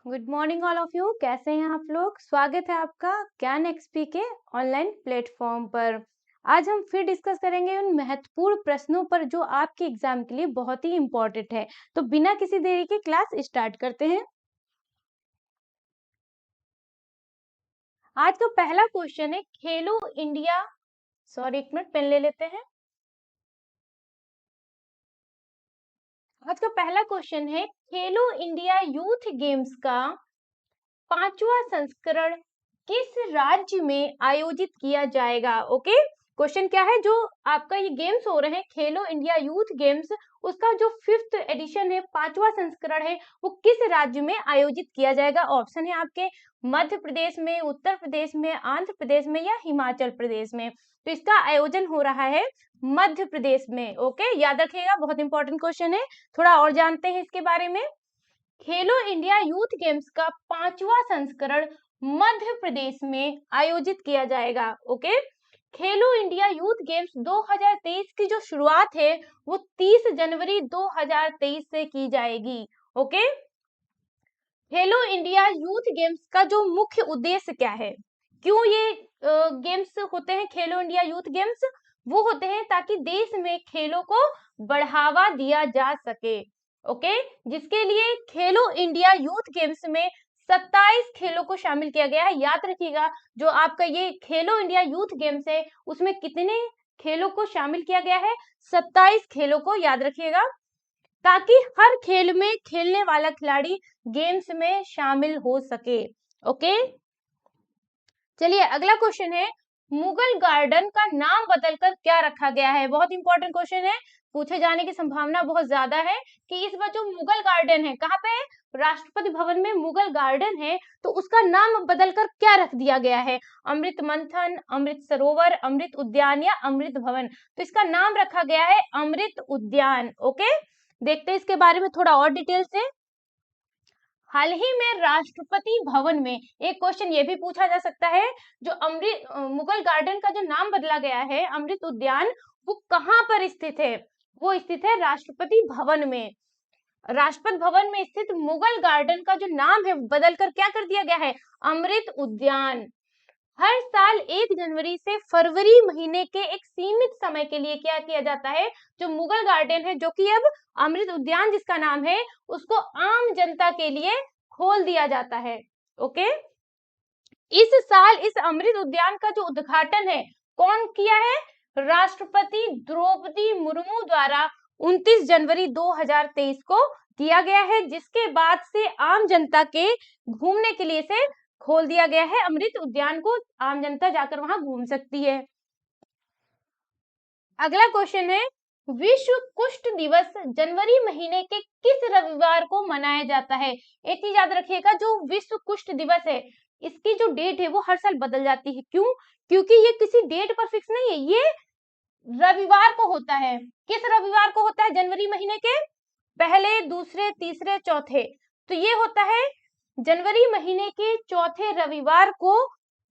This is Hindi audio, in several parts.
Good morning all of you. कैसे हैं आप लोग? स्वागत है आपका ज्ञान एक्सपी के ऑनलाइन प्लेटफॉर्म पर। आज हम फिर डिस्कस करेंगे उन महत्वपूर्ण प्रश्नों पर जो आपके एग्जाम के लिए बहुत ही इम्पोर्टेंट है। तो बिना किसी देरी के क्लास स्टार्ट करते हैं। आज का पहला क्वेश्चन है खेलो इंडिया। सॉरी, एक मिनट पेन ले लेते हैं। आज का पहला क्वेश्चन है खेलो इंडिया यूथ गेम्स का 5वां संस्करण किस राज्य में आयोजित किया जाएगा? ओके, क्वेश्चन क्या है? जो आपका ये गेम्स हो रहे हैं खेलो इंडिया यूथ गेम्स, उसका जो 5th एडिशन है, 5वां संस्करण है, वो किस राज्य में आयोजित किया जाएगा? ऑप्शन है आपके मध्य प्रदेश में, उत्तर प्रदेश में, आंध्र प्रदेश में या हिमाचल प्रदेश में। तो इसका आयोजन हो रहा है मध्य प्रदेश में। ओके, याद रखिएगा, बहुत इंपॉर्टेंट क्वेश्चन है। थोड़ा और जानते हैं इसके बारे में। खेलो इंडिया यूथ गेम्स का 5वां संस्करण मध्य प्रदेश में आयोजित किया जाएगा। ओके, खेलो इंडिया यूथ गेम्स 2023 की जो शुरुआत है वो 30 जनवरी 2023 से की जाएगी। ओके, खेलो इंडिया यूथ गेम्स का जो मुख्य उद्देश्य क्या है, क्यों ये गेम्स होते हैं? खेलो इंडिया यूथ गेम्स वो होते हैं ताकि देश में खेलों को बढ़ावा दिया जा सके। ओके, जिसके लिए खेलो इंडिया यूथ गेम्स में 27 खेलों को शामिल किया गया है। याद रखिएगा, जो आपका ये खेलो इंडिया यूथ गेम्स है उसमें कितने खेलों को शामिल किया गया है? 27 खेलों को, याद रखिएगा, ताकि हर खेल में खेलने वाला खिलाड़ी गेम्स में शामिल हो सके। ओके, चलिए अगला क्वेश्चन है मुगल गार्डन का नाम बदलकर क्या रखा गया है? बहुत इंपॉर्टेंट क्वेश्चन है, पूछे जाने की संभावना बहुत ज्यादा है कि इस बार जो मुगल गार्डन है, कहाँ पे है? राष्ट्रपति भवन में मुगल गार्डन है, तो उसका नाम बदलकर क्या रख दिया गया है? अमृत मंथन, अमृत सरोवर, अमृत उद्यान या अमृत भवन? तो इसका नाम रखा गया है अमृत उद्यान। ओके, देखते हैं इसके बारे में थोड़ा और डिटेल से। हाल ही में राष्ट्रपति भवन में एक क्वेश्चन ये भी पूछा जा सकता है, जो अमृत मुगल गार्डन का जो नाम बदला गया है अमृत उद्यान, वो कहाँ पर स्थित है? वो स्थित है राष्ट्रपति भवन में। राष्ट्रपति भवन में स्थित मुगल गार्डन का जो नाम है बदलकर क्या कर दिया गया है? अमृत उद्यान। हर साल 1 जनवरी से फरवरी महीने के एक सीमित समय के लिए क्या किया जाता है? जो मुगल गार्डन है, जो कि अब अमृत उद्यान जिसका नाम है, उसको आम जनता के लिए खोल दिया जाता है। ओके, इस साल इस अमृत उद्यान का जो उद्घाटन है कौन किया है? राष्ट्रपति द्रौपदी मुर्मू द्वारा 29 जनवरी 2023 को किया गया है, जिसके बाद से आम जनता के घूमने के लिए से खोल दिया गया है अमृत उद्यान को। आम जनता जाकर वहां घूम सकती है। अगला क्वेश्चन है विश्व कुष्ठ दिवस जनवरी महीने के किस रविवार को मनाया जाता है? एक चीज याद रखिएगा, जो विश्व कुष्ठ दिवस है इसकी जो डेट है वो हर साल बदल जाती है। क्यों? क्योंकि ये किसी डेट पर फिक्स नहीं है, ये रविवार को होता है। किस रविवार को होता है? जनवरी महीने के पहले, दूसरे, तीसरे, चौथे। तो ये होता है जनवरी महीने के चौथे रविवार को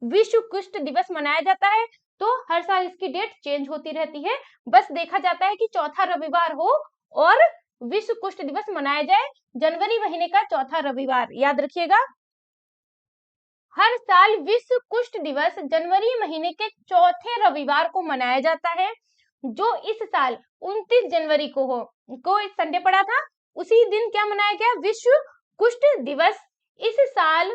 विश्व कुष्ठ दिवस मनाया जाता है। तो हर साल इसकी डेट चेंज होती रहती है, बस देखा जाता है कि चौथा रविवार हो और विश्व कुष्ठ दिवस मनाया जाए जनवरी महीने का चौथा रविवार। याद रखिएगा, हर साल विश्व कुष्ठ दिवस जनवरी महीने के चौथे रविवार को मनाया जाता है, जो इस साल 29 जनवरी को संडे पड़ा था, उसी दिन क्या मनाया गया? विश्व कुष्ठ दिवस। इस साल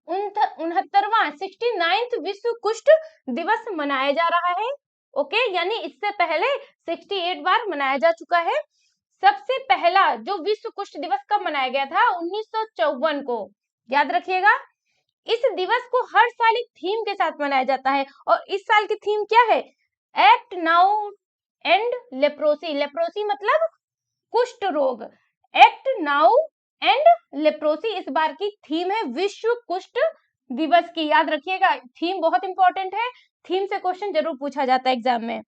69वां 69th विश्व कुष्ठ दिवस मनाया जा रहा है। ओके, यानी इससे पहले 68 बार मनाया जा चुका है। सबसे पहला जो विश्व कुष्ठ दिवस कब मनाया गया था? 1954 को। याद रखिएगा, इस दिवस को हर साल एक थीम के साथ मनाया जाता है, और इस साल की थीम क्या है? Act now and leprosy. Leprosy मतलब कुष्ठ रोग। एक्ट नाउ एंड लेप्रोसी इस बार की थीम है विश्व कुष्ठ दिवस की। याद रखिएगा, थीम बहुत इंपॉर्टेंट है, थीम से क्वेश्चन जरूर पूछा जाता है एग्जाम में।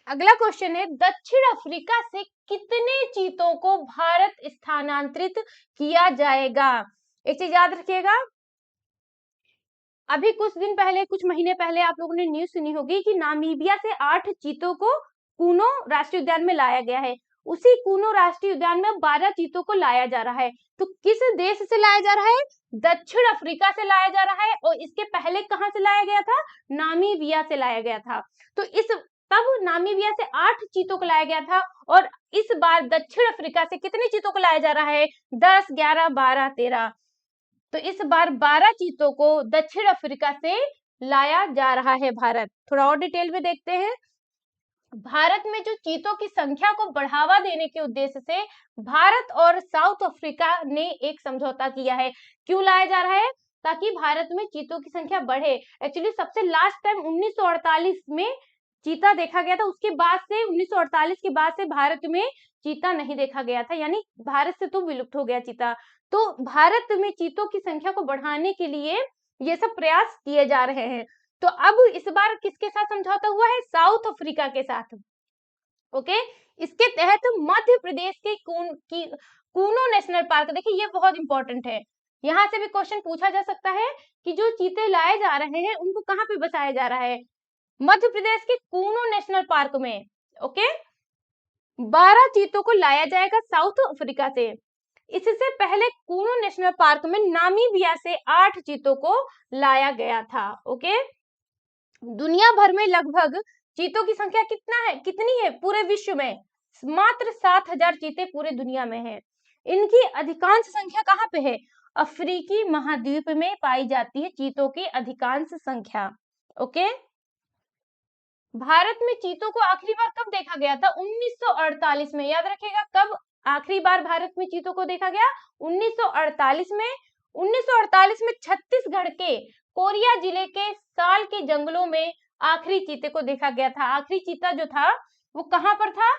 अगला क्वेश्चन है दक्षिण अफ्रीका से कितने चीतों को भारत स्थानांतरित किया जाएगा? एक चीज याद रखिएगा, अभी कुछ दिन पहले, कुछ महीने पहले आप लोगों ने न्यूज सुनी होगी कि नामीबिया से 8 चीतों को कूनो राष्ट्रीय उद्यान में लाया गया है। उसी कूनो राष्ट्रीय उद्यान में 12 चीतों को लाया जा रहा है। तो किस देश से लाया जा रहा है? दक्षिण अफ्रीका से लाया जा रहा है, और इसके पहले कहां से लाया गया था? नामीबिया से लाया गया था। तो तब नामीबिया से 8 चीतों को लाया गया था, और इस बार दक्षिण अफ्रीका से कितने चीतों को लाया जा रहा है? 10, 11, 12, 13। तो इस बार 12 चीतों को दक्षिण अफ्रीका से लाया जा रहा है भारत। थोड़ा और डिटेल में देखते हैं। भारत में जो चीतों की संख्या को बढ़ावा देने के उद्देश्य से भारत और साउथ अफ्रीका ने एक समझौता किया है। क्यों लाया जा रहा है? ताकि भारत में चीतों की संख्या बढ़े। एक्चुअली सबसे लास्ट टाइम 1948 में चीता देखा गया था, उसके बाद से 1948 के बाद से भारत में चीता नहीं देखा गया था, यानी भारत से तो विलुप्त हो गया चीता। तो भारत में चीतों की संख्या को बढ़ाने के लिए ये सब प्रयास किए जा रहे हैं। तो अब इस बार किसके साथ समझौता हुआ है? साउथ अफ्रीका के साथ। ओके, इसके तहत मध्य प्रदेश के कूनो नेशनल पार्क, देखिए ये बहुत इंपॉर्टेंट है, यहाँ से भी क्वेश्चन पूछा जा सकता है कि जो चीते लाए जा रहे हैं उनको कहाँ पे बसाया जा रहा है? मध्य प्रदेश के कूनो नेशनल पार्क में। ओके, 12 चीतों को लाया जाएगा साउथ अफ्रीका से। इससे पहले कूनो नेशनल पार्क में नामीबिया से 8 चीतों को लाया गया था। ओके, दुनिया भर में लगभग चीतों की संख्या कितनी है पूरे विश्व में? मात्र 7,000 चीते पूरे दुनिया में है। इनकी अधिकांश संख्या कहाँ पे है? अफ्रीकी महाद्वीप में पाई जाती है चीतों की अधिकांश संख्या। ओके, भारत में चीतों को आखिरी बार कब देखा गया था? 1948 में। याद रखिएगा, कब आखिरी बार भारत में चीतों को देखा गया? 1948 में। 1948 में छत्तीसगढ़ के कोरिया जिले के साल के जंगलों में आखिरी चीते को देखा गया था। आखिरी चीता जो था वो कहां पर था?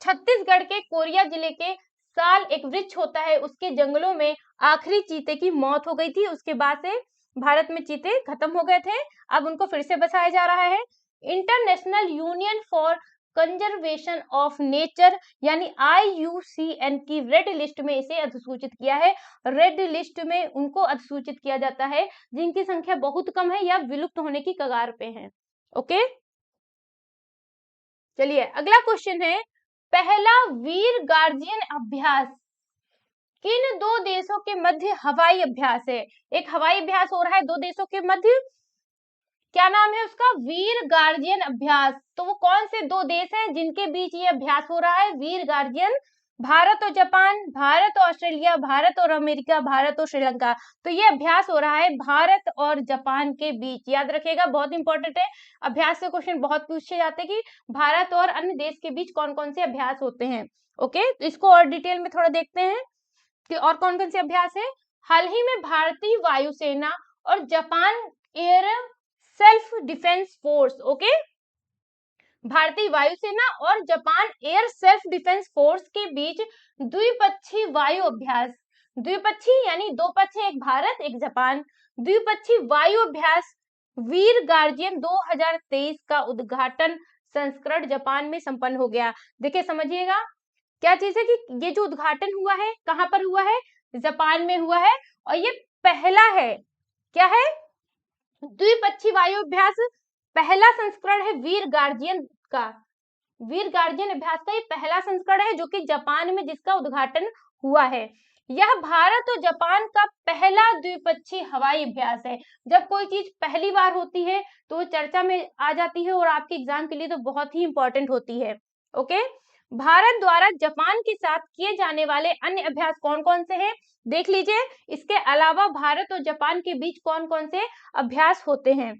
छत्तीसगढ़ के कोरिया जिले के साल एक वृक्ष होता है, उसके जंगलों में आखिरी चीते की मौत हो गई थी। उसके बाद से भारत में चीते खत्म हो गए थे, अब उनको फिर से बसाया जा रहा है। International union for conservation of nature यानी IUCN की रेड लिस्ट में इसे अधिसूचित किया है। रेड लिस्ट में उनको अधिसूचित किया जाता है जिनकी संख्या बहुत कम है या विलुप्त होने की कगार पे है। ओके, चलिए अगला क्वेश्चन है, पहला वीर गार्जियन अभ्यास किन दो देशों के मध्य हवाई अभ्यास है? एक हवाई अभ्यास हो रहा है दो देशों के मध्य, क्या नाम है उसका? वीर गार्जियन अभ्यास। तो वो कौन से दो देश हैं जिनके बीच ये अभ्यास हो रहा है? वीर गार्जियन, भारत और जापान, भारत और ऑस्ट्रेलिया, भारत और अमेरिका, भारत और श्रीलंका। तो ये अभ्यास हो रहा है भारत और जापान के बीच। याद रखिएगा, बहुत इंपॉर्टेंट है, अभ्यास से क्वेश्चन बहुत पूछे जाते हैं कि भारत और अन्य देश के बीच कौन कौन से अभ्यास होते हैं। ओके, तो इसको और डिटेल में थोड़ा देखते हैं कि और कौन कौन से अभ्यास है। हाल ही में भारतीय वायुसेना और Japan air self defence force, okay, भारतीय वायुसेना और Japan air self defence force के बीच द्विपक्षीय वायु अभ्यास, द्विपक्षीय यानी दो पक्ष है, एक भारत एक जापान, द्विपक्षीय वायु अभ्यास वीर गार्जियन 2023 का उद्घाटन संस्करण जापान में संपन्न हो गया। देखिए समझिएगा क्या चीज है कि ये जो उद्घाटन हुआ है कहां पर हुआ है? जापान में हुआ है, और ये पहला है, क्या है? द्विपक्षीय वायु अभ्यास पहला संस्करण है वीर गार्जियन का। वीर गार्जियन अभ्यास का ये पहला संस्करण है जो कि जापान में जिसका उद्घाटन हुआ है। यह भारत और जापान का पहला द्विपक्षीय हवाई अभ्यास है। जब कोई चीज पहली बार होती है तो चर्चा में आ जाती है और आपके एग्जाम के लिए तो बहुत ही इंपॉर्टेंट होती है। ओके, भारत द्वारा जापान के साथ किए जाने वाले अन्य अभ्यास कौन कौन से हैं देख लीजिए। इसके अलावा भारत और जापान के बीच कौन कौन से अभ्यास होते हैं?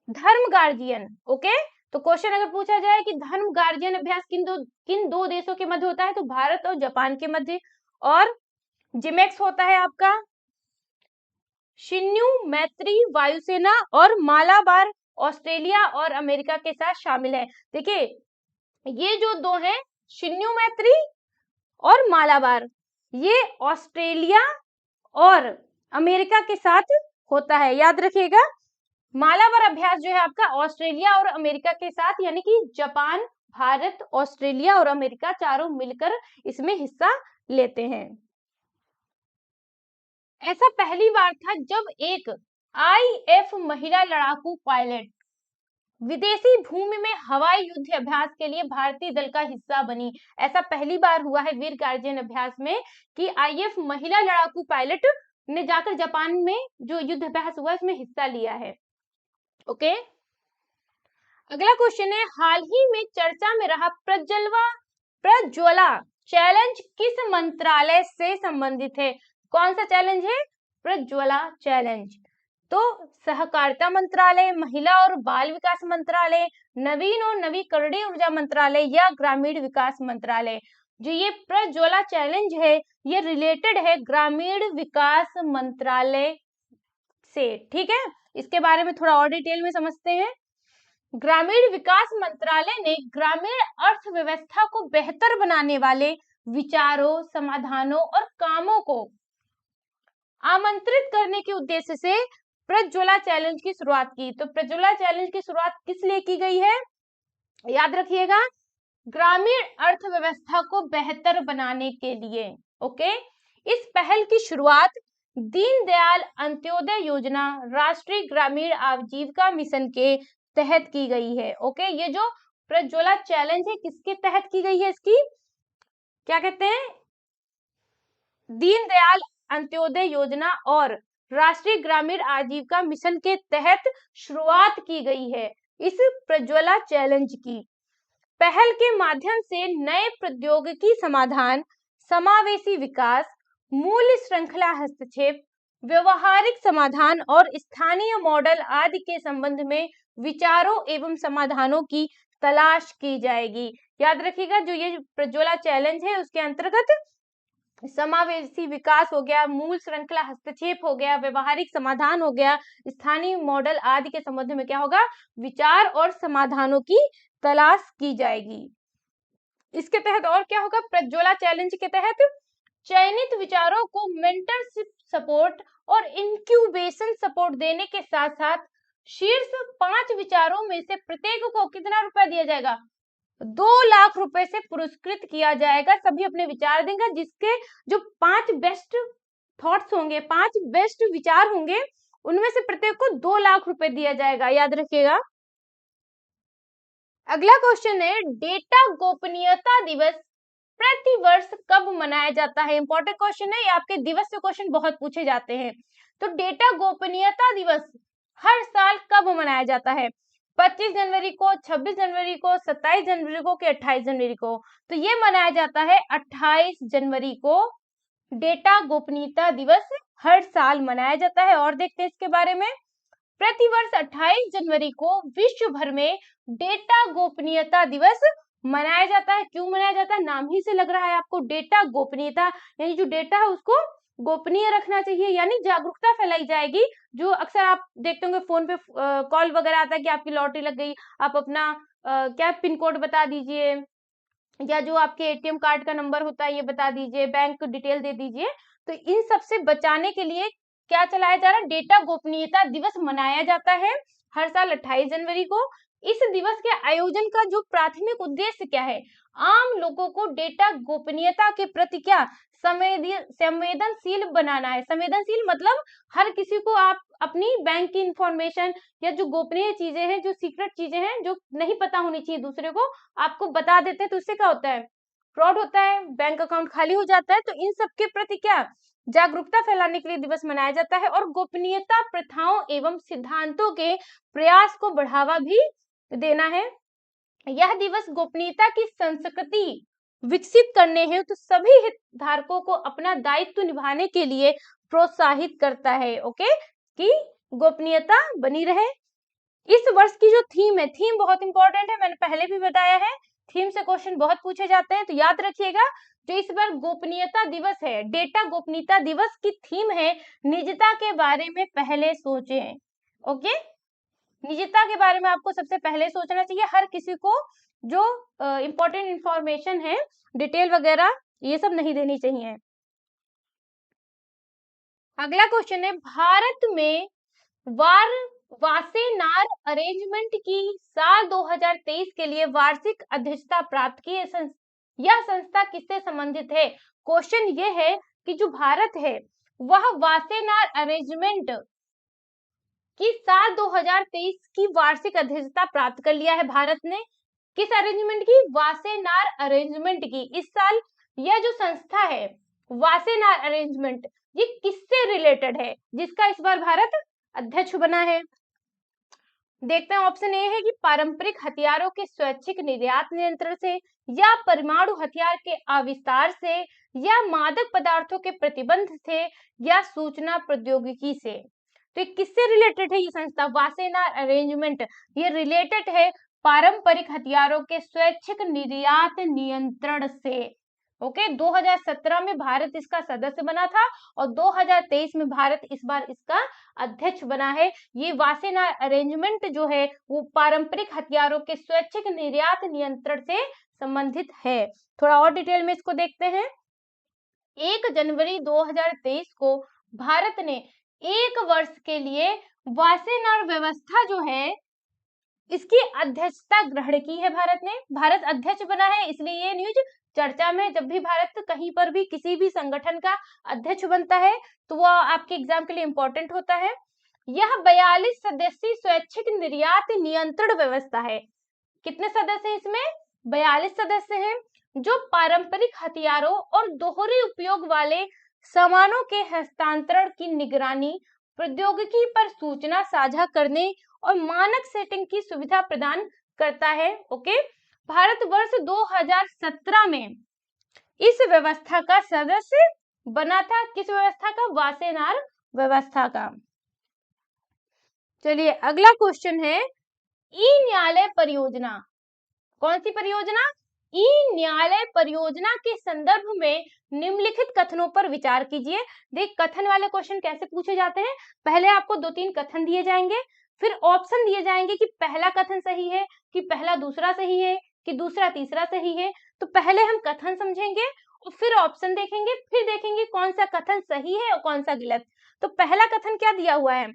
धर्म गार्जियन, ओके, तो क्वेश्चन अगर पूछा जाए कि धर्म गार्जियन अभ्यास किन दो देशों के मध्य होता है, तो भारत और जापान के मध्य। और जिमेक्स होता है आपका शिन्यू मैत्री वायुसेना और मालाबार ऑस्ट्रेलिया और अमेरिका के साथ शामिल है। देखिए ये जो दो हैं शिन्यू मैत्री और मालाबार, ये ऑस्ट्रेलिया और अमेरिका के साथ होता है। याद रखिएगा, मालाबार अभ्यास जो है आपका ऑस्ट्रेलिया और अमेरिका के साथ, यानी कि जापान, भारत, ऑस्ट्रेलिया और अमेरिका चारों मिलकर इसमें हिस्सा लेते हैं। ऐसा पहली बार था जब एक IF महिला लड़ाकू पायलट विदेशी भूमि में हवाई युद्ध अभ्यास के लिए भारतीय दल का हिस्सा बनी। ऐसा पहली बार हुआ है वीर गार्जियन अभ्यास में कि आईएफ महिला लड़ाकू पायलट ने जाकर जापान में जो युद्ध अभ्यास हुआ इसमें हिस्सा लिया है। ओके, अगला क्वेश्चन है, हाल ही में चर्चा में रहा प्रज्वला चैलेंज किस मंत्रालय से संबंधित है? कौन सा चैलेंज है? प्रज्वला चैलेंज। तो सहकारिता मंत्रालय, महिला और बाल विकास मंत्रालय, नवीन और नवीकरणीय ऊर्जा मंत्रालय या ग्रामीण विकास मंत्रालय। जो ये प्रज्वला चैलेंज है ये रिलेटेड है ग्रामीण विकास मंत्रालय से। ठीक है, इसके बारे में थोड़ा और डिटेल में समझते हैं। ग्रामीण विकास मंत्रालय ने ग्रामीण अर्थव्यवस्था को बेहतर बनाने वाले विचारों, समाधानों और कामों को आमंत्रित करने के उद्देश्य से प्रज्वला चैलेंज की शुरुआत की। तो प्रज्वला चैलेंज की शुरुआत किस लिए की गई है? याद रखिएगा, ग्रामीण अर्थव्यवस्था को बेहतर बनाने के लिए। ओके, इस पहल की शुरुआत दीनदयाल अंत्योदय योजना, राष्ट्रीय ग्रामीण आजीविका मिशन के तहत की गई है। ओके, ये जो प्रज्वला चैलेंज है किसके तहत की गई है? इसकी क्या कहते हैं? दीनदयाल अंत्योदय योजना और राष्ट्रीय ग्रामीण आजीविका मिशन के तहत शुरुआत की गई है इस प्रज्वला चैलेंज की। पहल के माध्यम से नए प्रौद्योगिकी समाधान, समावेशी विकास, मूल्य श्रृंखला हस्तक्षेप, व्यवहारिक समाधान और स्थानीय मॉडल आदि के संबंध में विचारों एवं समाधानों की तलाश की जाएगी। याद रखिएगा, जो ये प्रज्वला चैलेंज है उसके अंतर्गत समावेशी विकास हो गया, मूल श्रृंखला हस्तक्षेप हो गया, व्यवहारिक समाधान हो गया, स्थानीय मॉडल आदि के संबंध में क्या होगा? विचार और समाधानों की तलाश की जाएगी। इसके तहत और क्या होगा? प्रज्वला चैलेंज के तहत चयनित विचारों को मेंटरशिप सपोर्ट और इंक्यूबेशन सपोर्ट देने के साथ साथ शीर्ष 5 विचारों में से प्रत्येक को कितना रुपया दिया जाएगा? 2 लाख रुपए से पुरस्कृत किया जाएगा। सभी अपने विचार देंगे, जिसके जो 5 बेस्ट थॉट्स होंगे, 5 बेस्ट विचार होंगे, उनमें से प्रत्येक को 2 लाख रुपए दिया जाएगा। याद रखिएगा। अगला क्वेश्चन है, डेटा गोपनीयता दिवस प्रति वर्ष कब मनाया जाता है? इंपॉर्टेंट क्वेश्चन है, ये आपके दिवस से क्वेश्चन बहुत पूछे जाते हैं। तो डेटा गोपनीयता दिवस हर साल कब मनाया जाता है? 25 जनवरी को, 26 जनवरी को, 27 जनवरी को कि 28 जनवरी को? तो ये मनाया जाता है 28 जनवरी को। डेटा गोपनीयता दिवस हर साल मनाया जाता है। और देखते हैं इसके बारे में। प्रतिवर्ष 28 जनवरी को विश्व भर में डेटा गोपनीयता दिवस मनाया जाता है। क्यों मनाया जाता है? नाम ही से लग रहा है आपको, डेटा गोपनीयता, यानी जो डेटा है उसको गोपनीय रखना चाहिए, यानी जागरूकता फैलाई जाएगी। जो अक्सर आप देखते होंगे फोन पे कॉल वगैरह आता है कि आपकी लॉटरी लग गई, आप अपना क्या पिन कोड बता दीजिए, या जो आपके एटीएम कार्ड का नंबर होता है ये बता दीजिए, बैंक डिटेल दे दीजिए। तो इन सब से बचाने के लिए क्या चलाया जा रहा है? डेटा गोपनीयता दिवस मनाया जाता है हर साल 28 जनवरी को। इस दिवस के आयोजन का जो प्राथमिक उद्देश्य क्या है? आम लोगों को डेटा गोपनीयता के प्रति क्या संवेदनशील बनाना है। संवेदनशील मतलब हर किसी को आप अपनी बैंक की इंफॉर्मेशन या जो गोपनीय चीजें हैं, जो सीक्रेट चीजें हैं, जो नहीं पता होनी चाहिए दूसरे को, आपको बता देते हैं। तो इससे क्या होता है? फ्रॉड होता है, बैंक अकाउंट खाली हो जाता है। तो इन सब के प्रति क्या जागरूकता फैलाने के लिए दिवस मनाया जाता है। और गोपनीयता प्रथाओं एवं सिद्धांतों के प्रयास को बढ़ावा भी देना है। यह दिवस गोपनीयता की संस्कृति विकसित करने हेतु तो सभी हितधारकों को अपना दायित्व निभाने के लिए प्रोत्साहित करता है। ओके, कि गोपनीयता बनी रहे। इस वर्ष की जो थीम है, थीम बहुत इंपॉर्टेंट है, मैंने पहले भी बताया है, थीम से क्वेश्चन बहुत पूछे जाते हैं। तो याद रखिएगा, जो इस बार गोपनीयता दिवस है, डेटा गोपनीयता दिवस की थीम है निजता के बारे में पहले सोचें। ओके, निजता के बारे में आपको सबसे पहले सोचना चाहिए। हर किसी को जो इंपॉर्टेंट इंफॉर्मेशन है, डिटेल वगैरह, ये सब नहीं देनी चाहिए। अगला क्वेश्चन है, भारत में वासेनार अरेंजमेंट की साल 2023 के लिए वार्षिक अध्यक्षता प्राप्त की। यह संस्था किससे संबंधित है? क्वेश्चन ये है कि जो भारत है वह वासेनार अरेंजमेंट कि साल 2023 की वार्षिक अध्यक्षता प्राप्त कर लिया है भारत ने। किस अरेंजमेंट की? वासेनार अरेंजमेंट की। इस साल यह जो संस्था है वासेनार अरेंजमेंट, ये किससे रिलेटेड है जिसका इस बार भारत अध्यक्ष बना है? देखते हैं, ऑप्शन ए है कि पारंपरिक हथियारों के स्वैच्छिक निर्यात नियंत्रण से, या परमाणु हथियार के आविष्कार से, या मादक पदार्थों के प्रतिबंध से, या सूचना प्रौद्योगिकी से। तो ये किससे रिलेटेड है ये संस्था वासेनार अरेंजमेंट? ये रिलेटेड है पारंपरिक हथियारों के स्वैच्छिक निर्यात नियंत्रण से। ओके, 2017 में भारत इसका सदस्य बना था और 2023 में भारत इस बार इसका अध्यक्ष बना है। ये वासेनार अरेंजमेंट जो है वो पारंपरिक हथियारों के स्वैच्छिक निर्यात नियंत्रण से संबंधित है। थोड़ा और डिटेल में इसको देखते हैं। 1 जनवरी 2023 को भारत ने 1 वर्ष के लिए वासेनार व्यवस्था जो है इसकी अध्यक्षता ग्रहण की है भारत ने। भारत अध्यक्ष बना है, इसलिए ये न्यूज चर्चा में, जब भी भारत कहीं पर भी किसी भी संगठन का अध्यक्ष बनता है तो वो आपके एग्जाम के लिए इंपॉर्टेंट होता है। यह 42 सदस्यीय स्वैच्छिक निर्यात नियंत्रण व्यवस्था है। कितने सदस्य हैं इसमें? 42 सदस्य हैं, जो पारंपरिक हथियारों और दोहरे उपयोग वाले सामानों के हस्तांतरण की निगरानी, प्रौद्योगिकी पर सूचना साझा करने और मानक सेटिंग की सुविधा प्रदान करता है। ओके, भारत वर्ष 2017 में इस व्यवस्था का सदस्य बना था। किस व्यवस्था का? वासेनार व्यवस्था का। चलिए अगला क्वेश्चन है, ई न्यायालय परियोजना। कौन सी परियोजना? ई न्यायालय परियोजना के संदर्भ में निम्नलिखित कथनों पर विचार कीजिए। देख, कथन वाले क्वेश्चन कैसे पूछे जाते हैं, पहले आपको 2-3 कथन दिए जाएंगे, फिर ऑप्शन दिए जाएंगे कि पहला कथन सही है, कि पहला दूसरा सही है, कि दूसरा तीसरा सही है। तो पहले हम कथन समझेंगे और फिर ऑप्शन देखेंगे, फिर देखेंगे कौन सा कथन सही है और कौन सा गलत। तो पहला कथन क्या दिया हुआ है?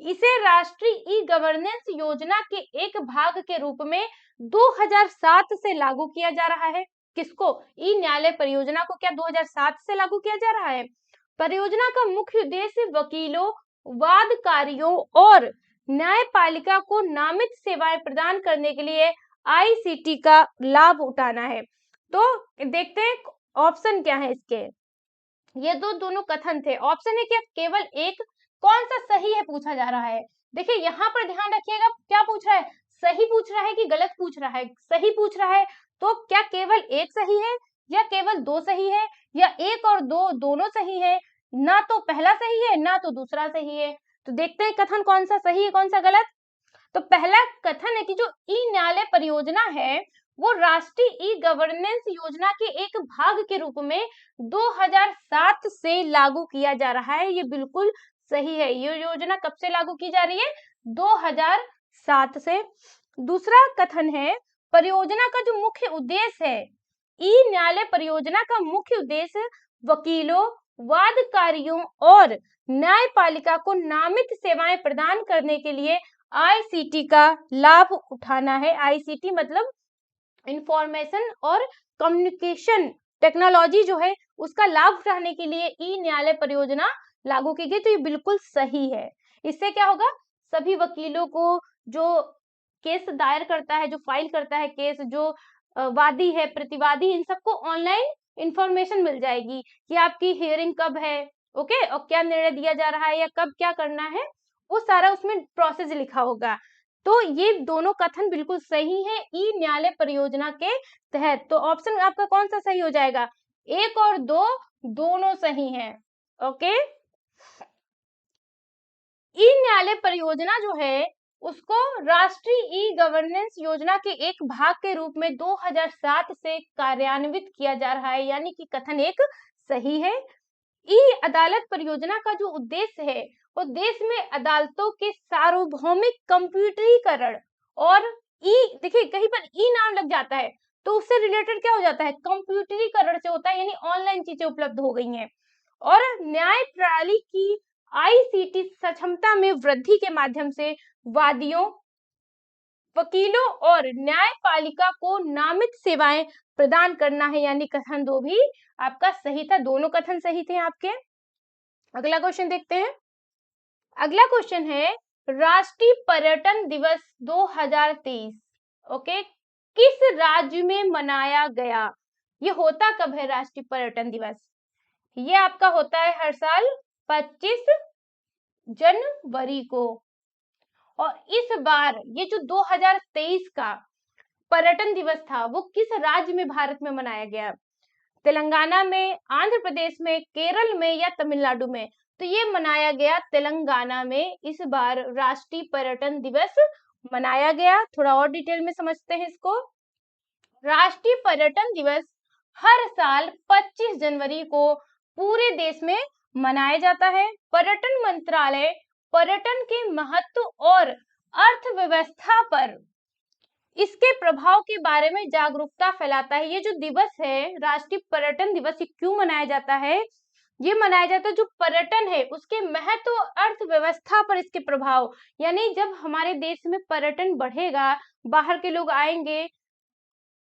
इसे राष्ट्रीय ई गवर्नेंस योजना के एक भाग के रूप में 2007 से लागू किया जा रहा है। किसको? ई न्यायालय परियोजना को क्या 2007 से लागू किया जा रहा है? परियोजना का मुख्य उद्देश्य वकीलों, वादकारियों और न्यायपालिका को नामित सेवाएं प्रदान करने के लिए आईसीटी का लाभ उठाना है। तो देखते हैं ऑप्शन क्या है इसके। ये दोनों कथन थे। ऑप्शन है क्या? केवल एक। कौन सा सही है पूछा जा रहा है। देखिए यहाँ पर ध्यान रखिएगा, क्या पूछ रहा है? सही पूछ रहा है कि गलत पूछ रहा है? सही पूछ रहा है, तो क्या केवल एक सही है या केवल 2 सही है, या 1 और 2 दोनों सही है? ना तो पहला सही है ना तो दूसरा सही है। तो देखते हैं कथन कौन सा सही है कौन सा गलत। तो पहला कथन है कि जो ई न्यायालय परियोजना है वो राष्ट्रीय ई गवर्नेंस योजना के एक भाग के रूप में 2007 से लागू किया जा रहा है। ये बिल्कुल सही है। ये योजना कब से लागू की जा रही है? 2007 से। दूसरा कथन है, परियोजना का जो मुख्य उद्देश्य है, ई न्यायालय परियोजना का मुख्य उद्देश्य वकीलों, वादकारियों और न्यायपालिका को नामित सेवाएं प्रदान करने के लिए आईसीटी का लाभ उठाना है। आईसीटी मतलब इंफॉर्मेशन और कम्युनिकेशन टेक्नोलॉजी जो है उसका लाभ उठाने के लिए ई न्यायालय परियोजना लागू की गई। तो ये बिल्कुल सही है। इससे क्या होगा? सभी वकीलों को जो केस दायर करता है, जो फाइल करता है केस, जो वादी है, प्रतिवादी, इन सबको ऑनलाइन इंफॉर्मेशन मिल जाएगी कि आपकी हियरिंग कब है, ओके, और क्या निर्णय दिया जा रहा है या कब क्या करना है, वो सारा उसमें प्रोसेस लिखा होगा। तो ये दोनों कथन बिल्कुल सही है ई न्यायालय परियोजना के तहत। तो ऑप्शन आपका कौन सा सही हो जाएगा? 1 और 2 दोनों सही हैं। ओके, ई न्यायालय परियोजना जो है उसको राष्ट्रीय ई गवर्नेंस योजना के एक भाग के रूप में 2007 से कार्यान्वित किया जा रहा है, यानी कि कथन 1 सही है। ई अदालत परियोजना का जो उद्देश्य है वो देश में अदालतों के सार्वभौमिक कंप्यूटरीकरण और ई, देखिए कहीं पर ई नाम लग जाता है तो उससे रिलेटेड क्या हो जाता है? कंप्यूटरीकरण से होता है, यानी ऑनलाइन चीजें उपलब्ध हो गई हैं। और न्याय प्रणाली की आईसीटी सक्षमता में वृद्धि के माध्यम से वादियों, वकीलों और न्यायपालिका को नामित सेवाएं प्रदान करना है, यानी कथन 2 भी आपका सही था। दोनों कथन सही थे आपके। अगला क्वेश्चन देखते हैं। अगला क्वेश्चन है, राष्ट्रीय पर्यटन दिवस 2023 ओके किस राज्य में मनाया गया? ये होता कब है राष्ट्रीय पर्यटन दिवस? ये आपका होता है हर साल 25 जनवरी को। और इस बार ये जो 2023 का पर्यटन दिवस था वो किस राज्य में भारत में मनाया गया? तेलंगाना में, आंध्र प्रदेश में, केरल में या तमिलनाडु में? तो ये मनाया गया तेलंगाना में। इस बार राष्ट्रीय पर्यटन दिवस मनाया गया। थोड़ा और डिटेल में समझते हैं इसको। राष्ट्रीय पर्यटन दिवस हर साल 25 जनवरी को पूरे देश में मनाया जाता है। पर्यटन मंत्रालय पर्यटन के महत्व और अर्थव्यवस्था पर इसके प्रभाव के बारे में जागरूकता फैलाता है। ये जो दिवस है राष्ट्रीय पर्यटन दिवस, ये क्यों मनाया जाता है? ये मनाया जाता है जो पर्यटन है उसके महत्व, अर्थव्यवस्था पर इसके प्रभाव, यानी जब हमारे देश में पर्यटन बढ़ेगा, बाहर के लोग आएंगे,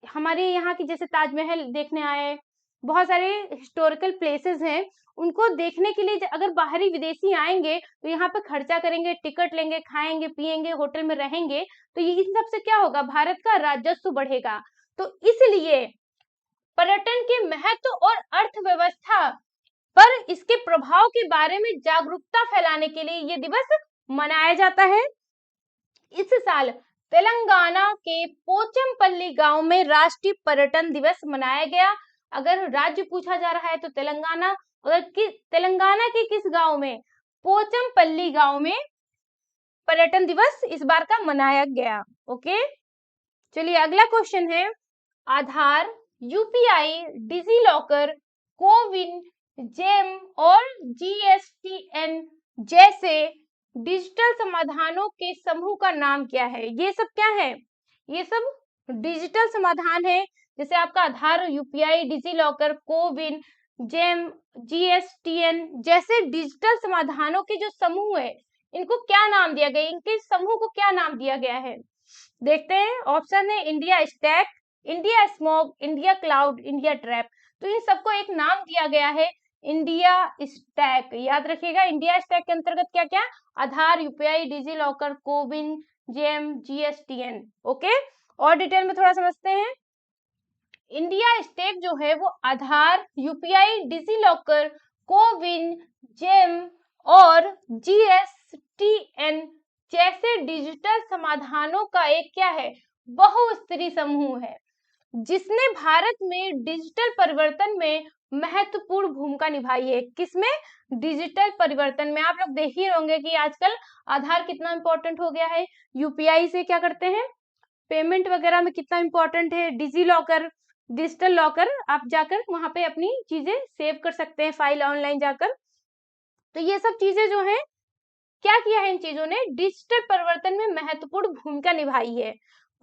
हमारे यहाँ की जैसे ताजमहल देखने आए, बहुत सारे हिस्टोरिकल प्लेसेस हैं, उनको देखने के लिए अगर बाहरी विदेशी आएंगे तो यहाँ पे खर्चा करेंगे, टिकट लेंगे, खाएंगे, पिएंगे, होटल में रहेंगे, तो ये इन सबसे क्या होगा? भारत का राजस्व बढ़ेगा। तो इसलिए पर्यटन के महत्व और अर्थव्यवस्था पर इसके प्रभाव के बारे में जागरूकता फैलाने के लिए ये दिवस मनाया जाता है। इस साल तेलंगाना के पोचमपल्ली गांव में राष्ट्रीय पर्यटन दिवस मनाया गया। अगर राज्य पूछा जा रहा है तो तेलंगाना, और तेलंगाना के किस गांव में? पोचमपल्ली गांव में पर्यटन दिवस इस बार का मनाया गया। ओके, चलिए अगला क्वेश्चन है, आधार, यूपीआई, डिजी लॉकर, कोविन, जेम और जीएसटीएन जैसे डिजिटल समाधानों के समूह का नाम क्या है? ये सब क्या है? ये सब डिजिटल समाधान है। जैसे आपका आधार, UPI, DigiLocker, CoWIN, GeM, GSTN जैसे डिजिटल समाधानों के जो समूह है इनको क्या नाम दिया गया? इनके समूह को क्या नाम दिया गया है? देखते हैं। ऑप्शन है India stack, India smog, India cloud, India trap. तो इन सबको एक नाम दिया गया है इंडिया स्टैक। याद रखिएगा, इंडिया स्टैक के अंतर्गत क्या क्या? Aadhaar, UPI, DigiLocker, CoWIN, GeM, GSTN. Okay, और डिटेल में थोड़ा समझते हैं। इंडिया स्टैक जो है वो आधार, यूपीआई, डिजी लॉकर, कोविन, जेम और जीएसटीएन जैसे डिजिटल समाधानों का एक क्या है? बहुस्तरीय समूह है जिसने भारत में डिजिटल परिवर्तन में महत्वपूर्ण भूमिका निभाई है। किसमें? डिजिटल परिवर्तन में। आप लोग देख ही होंगे कि आजकल आधार कितना इंपॉर्टेंट हो गया है। यूपीआई से क्या करते हैं? पेमेंट वगैरह में कितना इंपॉर्टेंट है। डिजी लॉकर, डिजिटल लॉकर, आप जाकर वहां पे अपनी चीजें सेव कर सकते हैं, फाइल ऑनलाइन जाकर। तो ये सब चीजें जो है, क्या किया है इन चीजों ने? डिजिटल परिवर्तन में महत्वपूर्ण भूमिका निभाई है।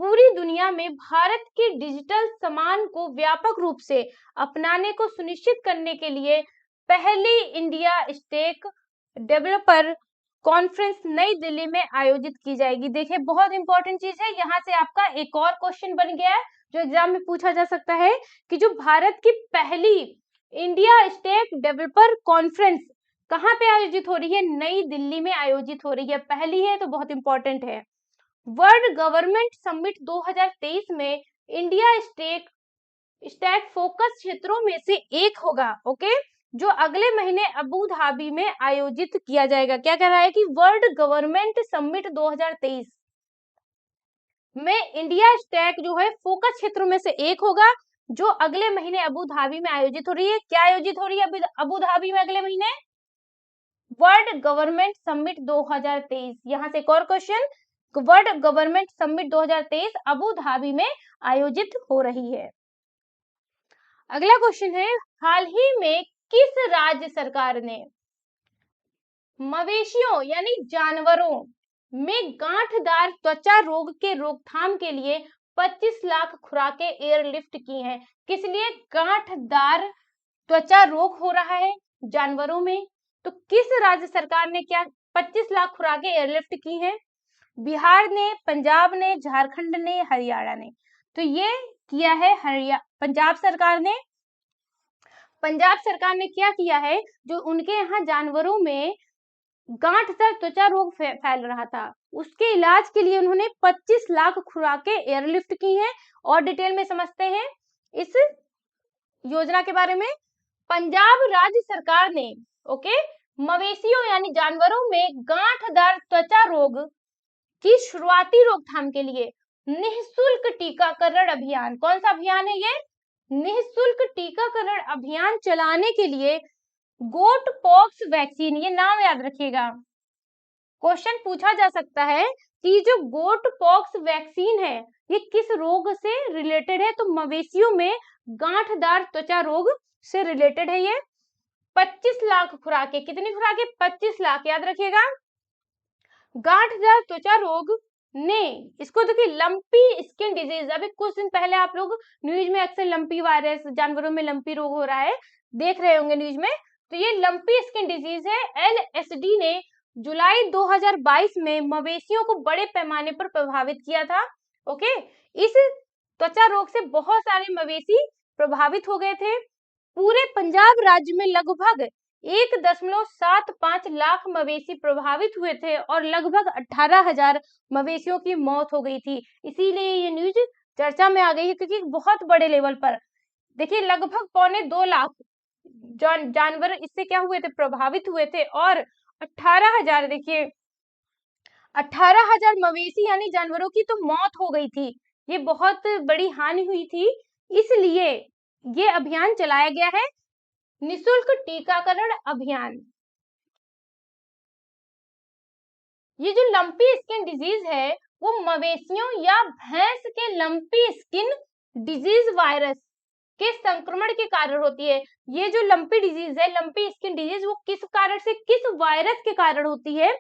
पूरी दुनिया में भारत के डिजिटल सामान को व्यापक रूप से अपनाने को सुनिश्चित करने के लिए पहली इंडिया स्टैक डेवलपर कॉन्फ्रेंस नई दिल्ली में आयोजित की जाएगी। देखिए बहुत इंपॉर्टेंट चीज है, यहाँ से आपका एक और क्वेश्चन बन गया है जो एग्जाम में पूछा जा सकता है कि जो भारत की पहली इंडिया स्टैक डेवलपर कॉन्फ्रेंस कहाँ पे आयोजित हो रही है? नई दिल्ली में आयोजित हो रही है। पहली है तो बहुत इंपॉर्टेंट है। वर्ल्ड गवर्नमेंट समिट 2023 में इंडिया स्टैक फोकस क्षेत्रों में से एक होगा। ओके, जो अगले महीने अबू धाबी में आयोजित किया जाएगा। क्या कह रहा है कि वर्ल्ड गवर्नमेंट समिट 2023 में इंडिया स्टैक जो है फोकस क्षेत्रों में से एक होगा, जो अगले महीने अबू धाबी में आयोजित हो रही है। क्या आयोजित हो रही है अबू धाबी में अगले महीने? World government summit 2023। यहाँ से एक और question, world government summit 2023 Abu Dhabi में आयोजित हो रही है। अगला क्वेश्चन है, हाल ही में किस राज्य सरकार ने मवेशियों यानी जानवरों में गांठदार त्वचा रोग के रोकथाम के लिए 25 लाख खुराकें एयरलिफ्ट की हैं? किस लिए? गांठदार त्वचा रोग हो रहा है जानवरों में, तो किस राज्य सरकार ने क्या 25 लाख खुराकें एयरलिफ्ट की हैं? बिहार ने, पंजाब ने, झारखंड ने, हरियाणा ने। तो ये किया है पंजाब सरकार ने। पंजाब सरकार ने क्या किया है, जो उनके यहाँ जानवरों में गांठदार त्वचा रोग फैल रहा था। उसके इलाज के लिए उन्होंने 25 लाख खुराकें एयरलिफ्ट की हैं। और डिटेल में समझते हैं इस योजना के बारे में। पंजाब राज्य सरकार ने ओके मवेशियों यानी जानवरों में गांठदार त्वचा रोग की शुरुआती रोकथाम के लिए निःशुल्क टीकाकरण अभियान, कौन सा अभियान है ये? निःशुल्क टीकाकरण अभियान चलाने के लिए गोट पॉक्स वैक्सीन, ये नाम याद रखिएगा, क्वेश्चन पूछा जा सकता है कि जो गोट पॉक्स वैक्सीन है ये किस रोग से रिलेटेड है? तो मवेशियों में गांठदार त्वचा रोग से रिलेटेड है ये। 25 लाख खुराकें, कितनी खुराकें? 25 लाख, याद रखिएगा। गांठदार त्वचा रोग ने, इसको देखिए लंपी स्किन डिजीज, अभी कुछ दिन पहले आप लोग न्यूज में अक्सर लंपी वायरस, जानवरों में लंपी रोग हो रहा है, देख रहे होंगे न्यूज में, तो ये लंपी स्किन डिजीज है। एलएसडी ने जुलाई 2022 में मवेशियों को बड़े पैमाने पर प्रभावित किया था। ओके, इस त्वचा रोग से बहुत सारे मवेशी प्रभावित हो गए थे। पूरे पंजाब राज्य में लगभग 1.75 लाख मवेशी प्रभावित हुए थे और लगभग 18,000 मवेशियों की मौत हो गई थी। इसीलिए ये न्यूज चर्चा में आ गई है, क्योंकि बहुत बड़े लेवल पर देखिए लगभग 2.25 लाख जानवर इससे क्या हुए थे? प्रभावित हुए थे। और 18,000, देखिए 18,000 मवेशी यानी जानवरों की तो मौत हो गई थी। ये बहुत बड़ी हानि हुई थी, इसलिए ये अभियान चलाया गया है, निःशुल्क टीकाकरण अभियान। ये जो लंपी स्किन डिजीज है वो मवेशियों या भैंस के लंपी स्किन डिजीज वायरस के संक्रमण के कारण होती है। ये जो लंपी डिजीज है, लंपी स्किन डिजीज, वो किस कारण से, किस वायरस के कारण होती है?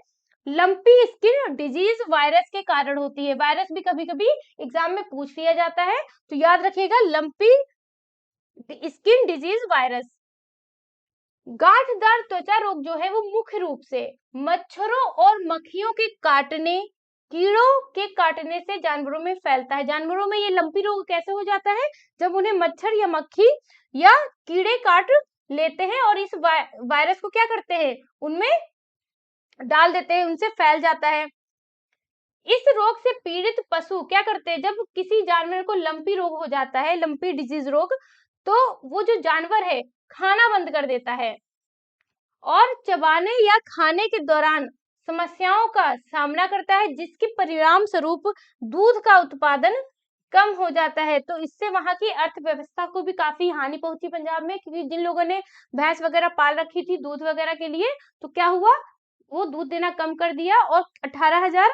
लंपी स्किन डिजीज वायरस के कारण होती है। वायरस भी कभी कभी एग्जाम में पूछ लिया जाता है, तो याद रखिएगा लंपी स्किन डिजीज वायरस। गांठदार त्वचा रोग जो है वो मुख्य रूप से मच्छरों और मक्खियों के काटने, कीड़ों के काटने से जानवरों में फैलता है। जानवरों में ये लंपी रोग कैसे हो जाता है? जब उन्हें मच्छर या मक्खी या कीड़े काट लेते हैं और इस वायरस को क्या करते हैं? उनमें डाल देते हैं, उनसे फैल जाता है। इस रोग से पीड़ित पशु क्या करते हैं? जब किसी जानवर को लंपी रोग हो जाता है, लंपी डिजीज रोग, तो वो जो जानवर है खाना बंद कर देता है और चबाने या खाने के दौरान समस्याओं का सामना करता है, जिसके परिणाम स्वरूप दूध का उत्पादन कम हो जाता है। तो इससे वहां की अर्थव्यवस्था को भी काफी हानि पहुंची पंजाब में, क्योंकि जिन लोगों ने भैंस वगैरह पाल रखी थी दूध वगैरह के लिए, तो क्या हुआ? वो दूध देना कम कर दिया और 18,000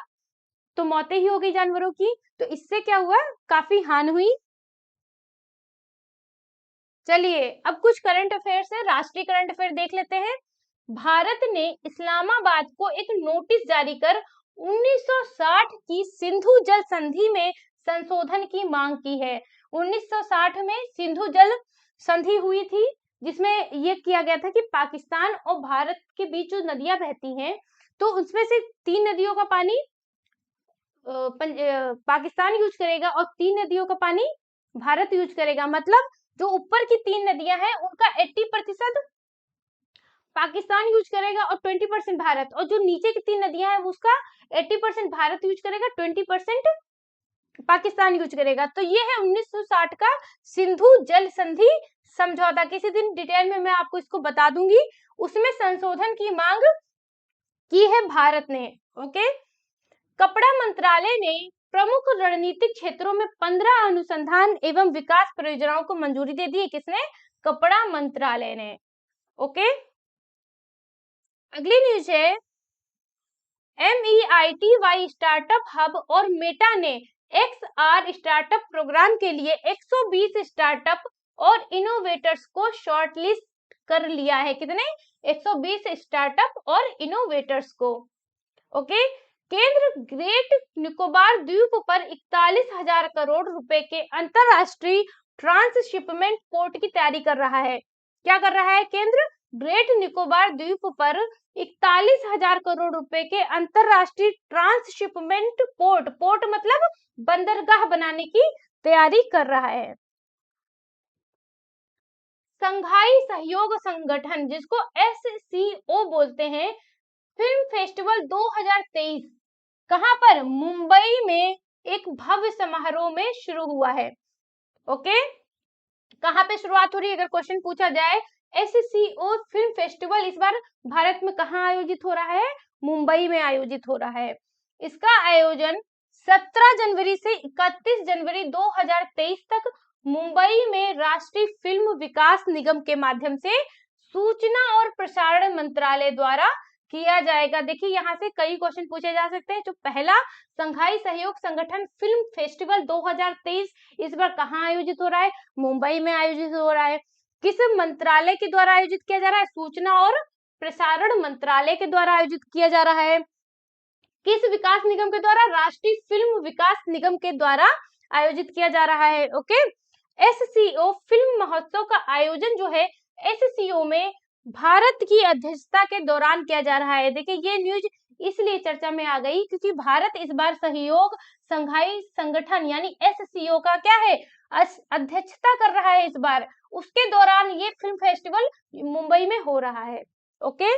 तो मौतें ही हो गई जानवरों की। तो इससे क्या हुआ? काफी हानि हुई। चलिए अब कुछ करंट अफेयर्स है, राष्ट्रीय करंट अफेयर देख लेते हैं। भारत ने इस्लामाबाद को एक नोटिस जारी कर 1960 की सिंधु जल संधि में संशोधन की मांग की है। 1960 में सिंधु जल संधि हुई थी, जिसमें यह किया गया था कि पाकिस्तान और भारत के बीच जो नदियां बहती हैं, तो उसमें से 3 नदियों का पानी पाकिस्तान यूज करेगा और 3 नदियों का पानी भारत यूज करेगा। मतलब जो ऊपर की 3 नदियां हैं उनका 80% पाकिस्तान यूज करेगा और 20% भारत, और जो नीचे की 3 नदियां हैं उसका 80% भारत यूज करेगा, 20% पाकिस्तान यूज करेगा। तो ये है 1960 का सिंधु जल संधि समझौता। किसी दिन डिटेल में मैं आपको इसको बता दूंगी। उसमें संशोधन की मांग की है भारत ने। ओके, कपड़ा मंत्रालय ने प्रमुख रणनीतिक क्षेत्रों में 15 अनुसंधान एवं विकास परियोजनाओं को मंजूरी दे दी है। किसने? कपड़ा मंत्रालय ने। ओके, अगली न्यूज है MEITY स्टार्टअप हब और मेटा ने XR स्टार्टअप प्रोग्राम के लिए 120 स्टार्टअप और इनोवेटर्स को शॉर्टलिस्ट कर लिया है। कितने? 120 स्टार्टअप और इनोवेटर्स को। ओके, केंद्र ग्रेट निकोबार द्वीप पर 41,000 करोड़ रुपए के अंतरराष्ट्रीय ट्रांसशिपमेंट पोर्ट की तैयारी कर रहा है। क्या कर रहा है केंद्र? ग्रेट निकोबार द्वीप पर 41,000 करोड़ रुपए के अंतरराष्ट्रीय ट्रांसशिपमेंट पोर्ट, पोर्ट मतलब बंदरगाह बनाने की तैयारी कर रहा है। संघाई सहयोग संगठन, जिसको SCO बोलते हैं, फिल्म फेस्टिवल 2023 कहां पर? मुंबई में एक भव्य समारोह में शुरू हुआ है। ओके, कहां पे शुरुआत हो रही है अगर क्वेश्चन पूछा जाए? SCO फिल्म फेस्टिवल इस बार भारत में कहां आयोजित हो रहा है? मुंबई में आयोजित हो रहा है। इसका आयोजन 17 जनवरी से 31 जनवरी 2023 तक मुंबई में राष्ट्रीय फिल्म विकास निगम के माध्यम से सूचना और प्रसारण मंत्रालय द्वारा किया जाएगा। देखिए यहाँ से कई क्वेश्चन पूछे जा सकते हैं। जो पहला, संघाई सहयोग संगठन फिल्म फेस्टिवल 2023 इस बार कहाँ आयोजित हो रहा है? मुंबई में आयोजित हो रहा है। किस मंत्रालय के द्वारा आयोजित किया जा रहा है? सूचना और प्रसारण मंत्रालय के द्वारा आयोजित किया जा रहा है। किस विकास निगम के द्वारा? राष्ट्रीय फिल्म विकास निगम के द्वारा आयोजित किया जा रहा है। ओके, SCO फिल्म महोत्सव का आयोजन जो है SCO में भारत की अध्यक्षता के दौरान किया जा रहा है। देखिए ये न्यूज इसलिए चर्चा में आ गई क्योंकि भारत इस बार सहयोग संघाई संगठन यानी SCO का क्या है? अध्यक्षता कर रहा है इस बार। उसके दौरान ये फिल्म फेस्टिवल मुंबई में हो रहा है। ओके,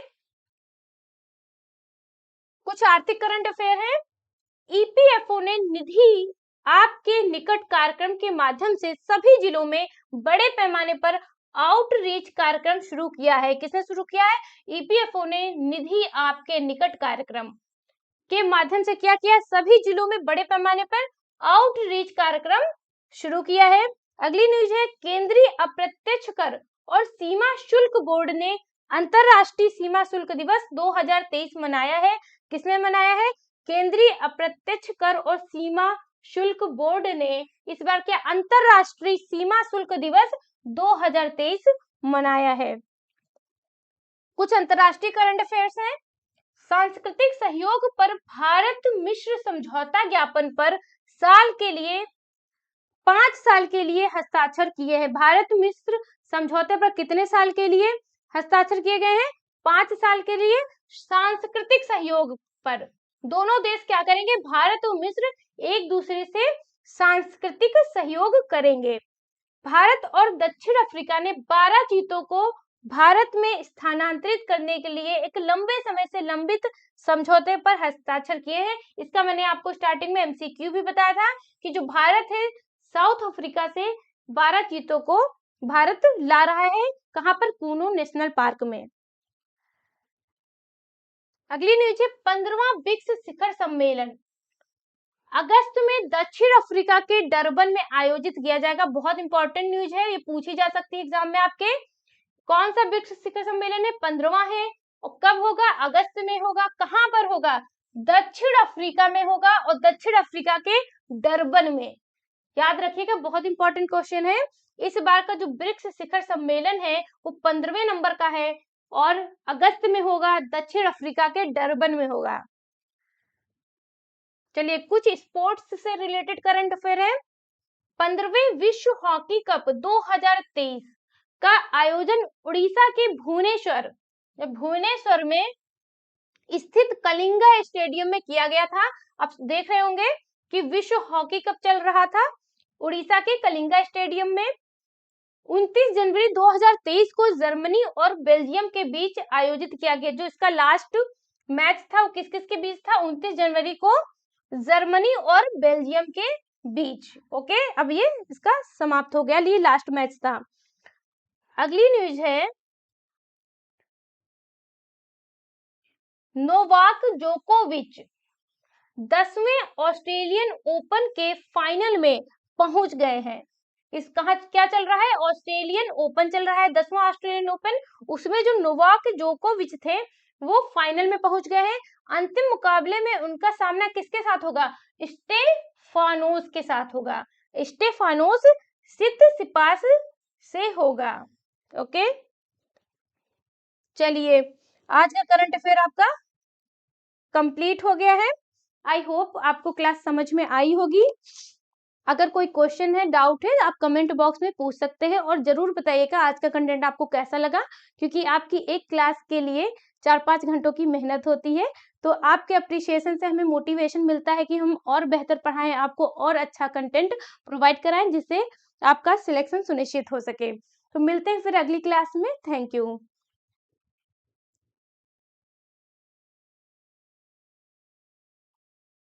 कुछ आर्थिक करंट अफेयर है। EPFO ने निधि आपके निकट कार्यक्रम के माध्यम से सभी जिलों में बड़े पैमाने पर आउटरीच कार्यक्रम शुरू किया है। किसने शुरू किया है? EPFO ने निधि आपके निकट कार्यक्रम के माध्यम से क्या किया? सभी जिलों में बड़े पैमाने पर आउटरीच कार्यक्रम शुरू किया है। अगली न्यूज है, केंद्रीय अप्रत्यक्ष कर और सीमा शुल्क बोर्ड ने अंतरराष्ट्रीय सीमा शुल्क दिवस 2023 मनाया है। किसने मनाया है? केंद्रीय अप्रत्यक्ष कर और सीमा शुल्क बोर्ड ने इस बार क्या अंतरराष्ट्रीय सीमा शुल्क दिवस 2023 मनाया है। कुछ अंतरराष्ट्रीय करंट अफेयर्स हैं। सांस्कृतिक सहयोग पर भारत मिस्र समझौता ज्ञापन पर 5 साल के लिए हस्ताक्षर किए हैं। भारत मिस्र समझौते पर कितने साल के लिए हस्ताक्षर किए गए हैं? 5 साल के लिए। सांस्कृतिक सहयोग पर दोनों देश क्या करेंगे? भारत और मिस्र एक दूसरे से सांस्कृतिक सहयोग करेंगे। भारत और दक्षिण अफ्रीका ने 12 चीतों को भारत में स्थानांतरित करने के लिए एक लंबे समय से लंबित समझौते पर हस्ताक्षर किए हैं। इसका मैंने आपको स्टार्टिंग में MCQ भी बताया था कि जो भारत है साउथ अफ्रीका से 12 चीतों को भारत ला रहा है। कहां पर? कूनो नेशनल पार्क में। अगली न्यूज है, 15वां ब्रिक्स शिखर सम्मेलन अगस्त में दक्षिण अफ्रीका के डरबन में आयोजित किया जाएगा। बहुत इंपॉर्टेंट न्यूज है, ये पूछी जा सकती है एग्जाम में आपके। कौन सा ब्रिक्स शिखर सम्मेलन है? 15वां है। और कब होगा? अगस्त में होगा। कहां पर होगा? दक्षिण अफ्रीका में होगा और दक्षिण अफ्रीका के डरबन में। याद रखिएगा, बहुत इंपॉर्टेंट क्वेश्चन है। इस बार का जो ब्रिक्स शिखर सम्मेलन है वो 15वें नंबर का है और अगस्त में होगा, दक्षिण अफ्रीका के डरबन में होगा। चलिए कुछ स्पोर्ट्स से रिलेटेड करंट अफेयर है। 15वें विश्व हॉकी कप 2023 का आयोजन उड़ीसा के भुवनेश्वर में स्थित कलिंगा स्टेडियम में किया गया था। आप देख रहे होंगे कि विश्व हॉकी कप चल रहा था उड़ीसा के कलिंगा स्टेडियम में। 29 जनवरी 2023 को जर्मनी और बेल्जियम के बीच आयोजित किया गया। जो इसका लास्ट मैच था वो किस किस के बीच था? 29 जनवरी को जर्मनी और बेल्जियम के बीच। ओके, अब ये इसका समाप्त हो गया, ये लास्ट मैच था। अगली न्यूज है, नोवाक जोकोविच 10वें ऑस्ट्रेलियन ओपन के फाइनल में पहुंच गए हैं। इस कहा क्या चल रहा है? ऑस्ट्रेलियन ओपन चल रहा है, 10वां ऑस्ट्रेलियन ओपन। उसमें जो नोवाक जोकोविच थे वो फाइनल में पहुंच गए हैं। अंतिम मुकाबले में उनका सामना किसके साथ होगा? स्टेफानोस के साथ होगा। स्टेफानोस सितसिपास से होगा। ओके, चलिए आज का करंट अफेयर आपका कंप्लीट हो गया है। आई होप आपको क्लास समझ में आई होगी। अगर कोई क्वेश्चन है, डाउट है, आप कमेंट बॉक्स में पूछ सकते हैं और जरूर बताइएगा आज का कंटेंट आपको कैसा लगा, क्योंकि आपकी एक क्लास के लिए 4-5 घंटों की मेहनत होती है। तो आपके अप्रिशिएशन से हमें मोटिवेशन मिलता है कि हम और बेहतर पढ़ाएं, आपको और अच्छा कंटेंट प्रोवाइड कराएं, जिससे आपका सिलेक्शन सुनिश्चित हो सके। तो मिलते हैं फिर अगली क्लास में। Thank you.